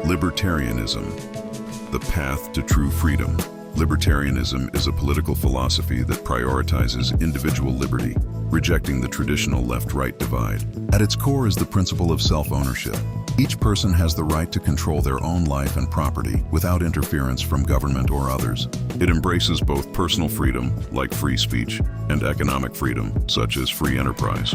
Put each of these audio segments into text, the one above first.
Libertarianism, the path to true freedom. Libertarianism is a political philosophy that prioritizes individual liberty, rejecting the traditional left-right divide. At its core is the principle of self-ownership. Each person has the right to control their own life and property without interference from government or others. It embraces both personal freedom, like free speech, and economic freedom, such as free enterprise.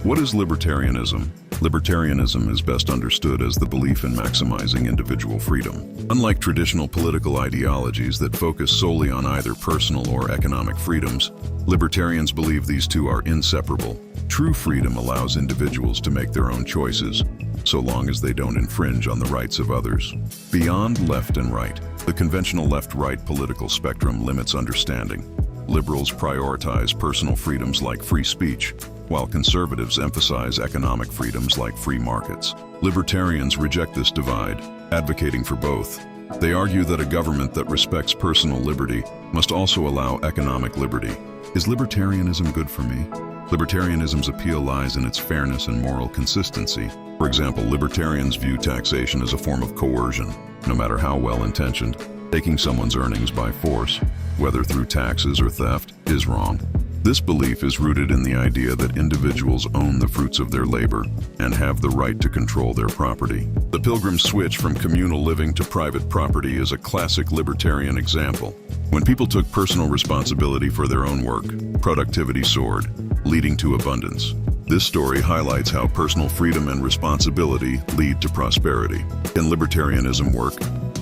What is libertarianism? Libertarianism is best understood as the belief in maximizing individual freedom. Unlike traditional political ideologies that focus solely on either personal or economic freedoms, libertarians believe these two are inseparable. True freedom allows individuals to make their own choices, so long as they don't infringe on the rights of others. Beyond left and right, the conventional left-right political spectrum limits understanding. Liberals prioritize personal freedoms like free speech, while conservatives emphasize economic freedoms like free markets. Libertarians reject this divide, advocating for both. They argue that a government that respects personal liberty must also allow economic liberty. Is libertarianism good for me? Libertarianism's appeal lies in its fairness and moral consistency. For example, libertarians view taxation as a form of coercion, no matter how well-intentioned. Taking someone's earnings by force, whether through taxes or theft, is wrong. This belief is rooted in the idea that individuals own the fruits of their labor and have the right to control their property. The Pilgrim switch from communal living to private property is a classic libertarian example. When people took personal responsibility for their own work, productivity soared, leading to abundance. This story highlights how personal freedom and responsibility lead to prosperity. Can libertarianism work?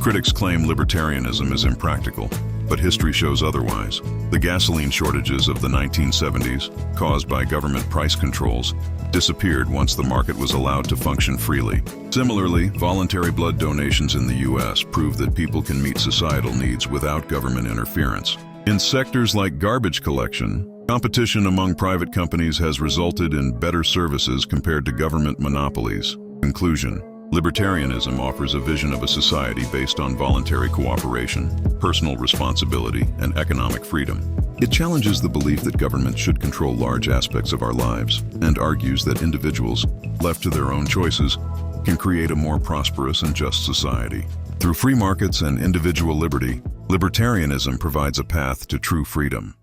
Critics claim libertarianism is impractical, but history shows otherwise. The gasoline shortages of the 1970s, caused by government price controls, disappeared once the market was allowed to function freely. Similarly, voluntary blood donations in the U.S. prove that people can meet societal needs without government interference. In sectors like garbage collection, competition among private companies has resulted in better services compared to government monopolies. Conclusion: libertarianism offers a vision of a society based on voluntary cooperation, personal responsibility, and economic freedom. It challenges the belief that government should control large aspects of our lives and argues that individuals, left to their own choices, can create a more prosperous and just society. Through free markets and individual liberty, libertarianism provides a path to true freedom.